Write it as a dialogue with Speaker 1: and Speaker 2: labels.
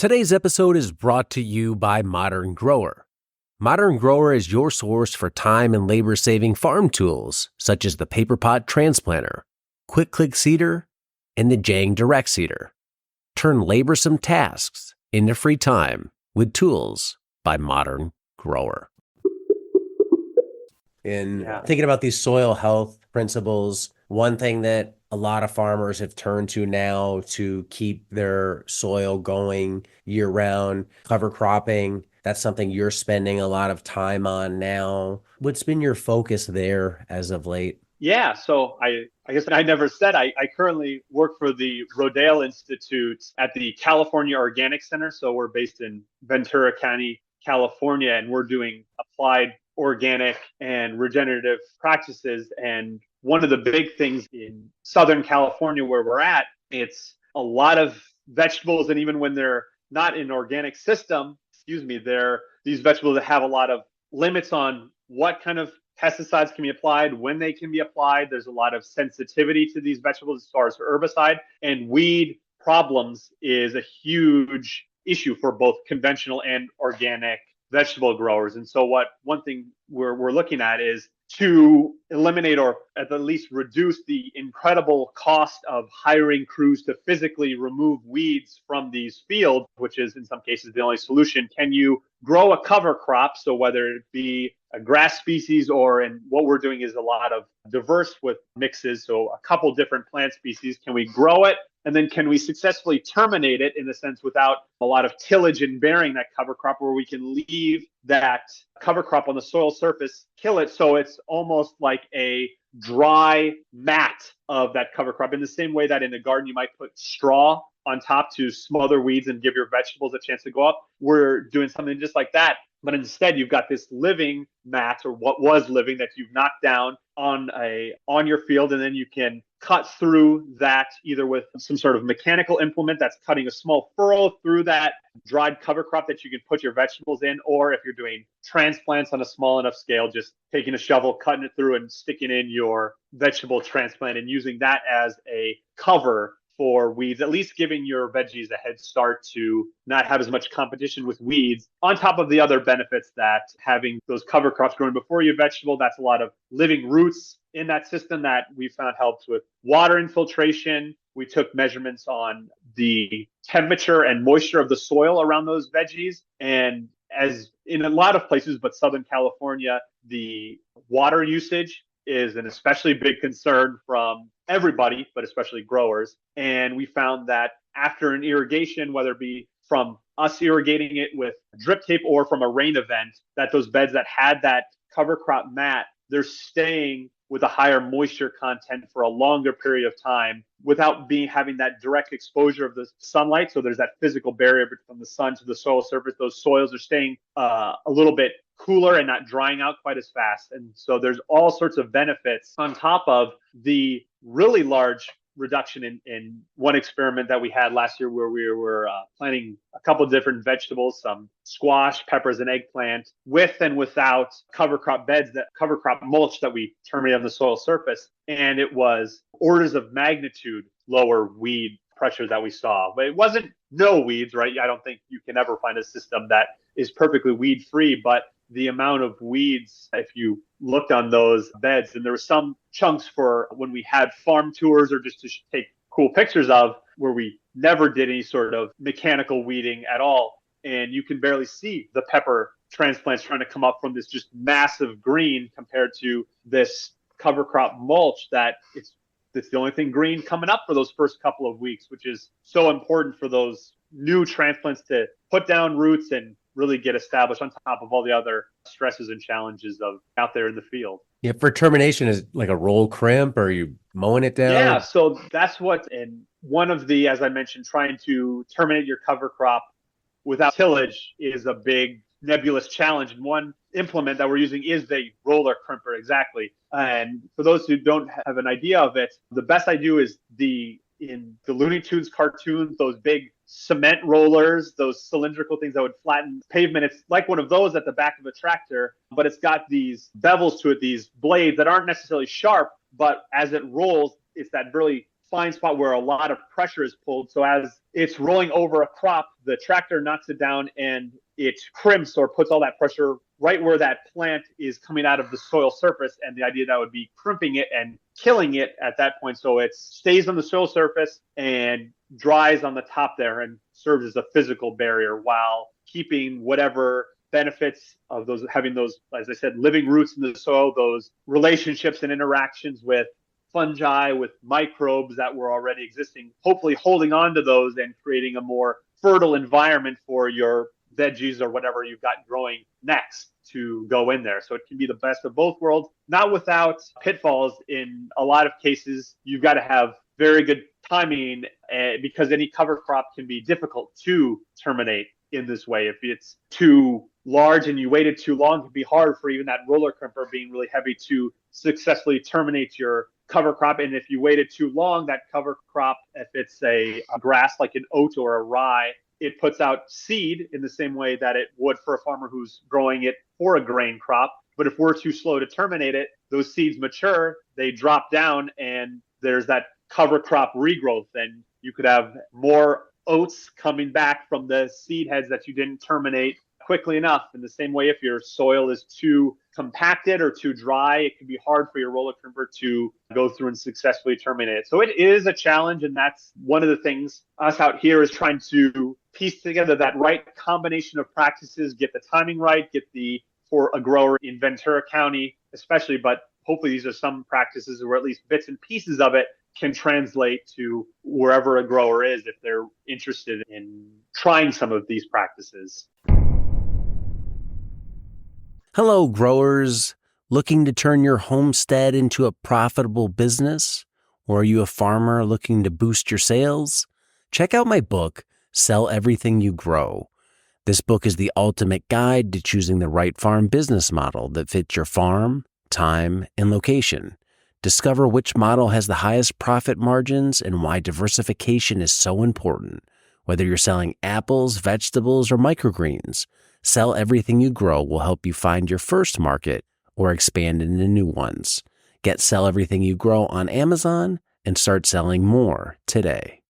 Speaker 1: Today's episode is brought to you by Modern Grower. Modern Grower is your source for time and labor-saving farm tools, such as the Paper Pot Transplanter, Quick Click Seeder, and the Jang Direct Seeder. Turn laborsome tasks into free time with tools by Modern Grower. In thinking about these soil health principles, one thing that a lot of farmers have turned to now to keep their soil going year round, cover cropping. That's something you're spending a lot of time on now. What's been your focus there as of late?
Speaker 2: Yeah, so I guess I never said I currently work for the Rodale Institute at the California Organic Center. So we're based in Ventura County, California, and we're doing applied organic and regenerative practices. And one of the big things in Southern California where we're at, it's a lot of vegetables. And even when they're not in organic system, they're these vegetables that have a lot of limits on what kind of pesticides can be applied, when they can be applied. There's a lot of sensitivity to these vegetables as far as herbicide, and weed problems is a huge issue for both conventional and organic vegetable growers. And so one thing we're looking at is to eliminate or at the least reduce the incredible cost of hiring crews to physically remove weeds from these fields, which is in some cases the only solution. Can you grow a cover crop? So whether it be a grass species and what we're doing is a lot of diverse with mixes. So a couple different plant species. Can we grow it? And then can we successfully terminate it in a sense without a lot of tillage and bearing that cover crop, where we can leave that cover crop on the soil surface, kill it so it's almost like a dry mat of that cover crop, in the same way that in a garden you might put straw on top to smother weeds and give your vegetables a chance to go up. We're doing something just like that. But instead, you've got this living mat, or what was living, that you've knocked down on your field, and then you can cut through that either with some sort of mechanical implement that's cutting a small furrow through that dried cover crop that you can put your vegetables in, or if you're doing transplants on a small enough scale, just taking a shovel, cutting it through, and sticking in your vegetable transplant and using that as a cover for weeds, at least giving your veggies a head start to not have as much competition with weeds, on top of the other benefits that having those cover crops growing before your vegetable. That's a lot of living roots in that system that we found helps with water infiltration. We took measurements on the temperature and moisture of the soil around those veggies. And as in a lot of places, but Southern California, the water usage is an especially big concern from everybody, but especially growers. And we found that after an irrigation, whether it be from us irrigating it with drip tape or from a rain event, that those beds that had that cover crop mat, they're staying with a higher moisture content for a longer period of time without having that direct exposure of the sunlight. So there's that physical barrier from the sun to the soil surface. Those soils are staying a little bit cooler and not drying out quite as fast. And so there's all sorts of benefits on top of the really large reduction in one experiment that we had last year, where we were planting a couple of different vegetables, some squash, peppers, and eggplant, with and without cover crop beds, that cover crop mulch that we terminated on the soil surface. And it was orders of magnitude lower weed pressure that we saw. But it wasn't no weeds, right? I don't think you can ever find a system that is perfectly weed free, but the amount of weeds, if you looked on those beds, and there were some chunks for when we had farm tours or just to take cool pictures of, where we never did any sort of mechanical weeding at all. And you can barely see the pepper transplants trying to come up from this just massive green compared to this cover crop mulch that it's the only thing green coming up for those first couple of weeks, which is so important for those new transplants to put down roots and really get established on top of all the other stresses and challenges of out there in the field.
Speaker 1: Yeah, for termination, is like a roll crimp, or are you mowing it down?
Speaker 2: Yeah, so that's and one of the, as I mentioned, trying to terminate your cover crop without tillage is a big nebulous challenge. And one implement that we're using is the roller crimper, exactly. And for those who don't have an idea of it, the best I do is in the Looney Tunes cartoons, those big cement rollers, those cylindrical things that would flatten pavement. It's like one of those at the back of a tractor, but it's got these bevels to it, these blades that aren't necessarily sharp, but as it rolls, it's that really fine spot where a lot of pressure is pulled. So as it's rolling over a crop, the tractor knocks it down and it crimps or puts all that pressure right where that plant is coming out of the soil surface. And the idea that would be crimping it and killing it at that point. So it stays on the soil surface and dries on the top there and serves as a physical barrier while keeping whatever benefits of those, having those, as I said, living roots in the soil, those relationships and interactions with fungi, with microbes that were already existing, hopefully holding on to those and creating a more fertile environment for your veggies or whatever you've got growing next to go in there. So it can be the best of both worlds, not without pitfalls. In a lot of cases, you've got to have very good timing because any cover crop can be difficult to terminate in this way. If it's too large and you waited too long, it can be hard for even that roller crimper being really heavy to successfully terminate your cover crop. And if you waited too long, that cover crop, if it's a grass like an oat or a rye, it puts out seed in the same way that it would for a farmer who's growing it for a grain crop. But if we're too slow to terminate it, those seeds mature, they drop down, and there's that cover crop regrowth. And you could have more oats coming back from the seed heads that you didn't terminate quickly enough. In the same way, if your soil is too compacted or too dry, it can be hard for your roller crimper to go through and successfully terminate it. So it is a challenge, and that's one of the things us out here is trying to piece together that right combination of practices, get the timing right, for a grower in Ventura County especially, but hopefully these are some practices or at least bits and pieces of it can translate to wherever a grower is if they're interested in trying some of these practices.
Speaker 1: Hello, growers. Looking to turn your homestead into a profitable business? Or are you a farmer looking to boost your sales? Check out my book, Sell Everything You Grow. This book is the ultimate guide to choosing the right farm business model that fits your farm, time, and location. Discover which model has the highest profit margins and why diversification is so important. Whether you're selling apples, vegetables, or microgreens, Sell Everything You Grow will help you find your first market or expand into new ones. Get Sell Everything You Grow on Amazon and start selling more today.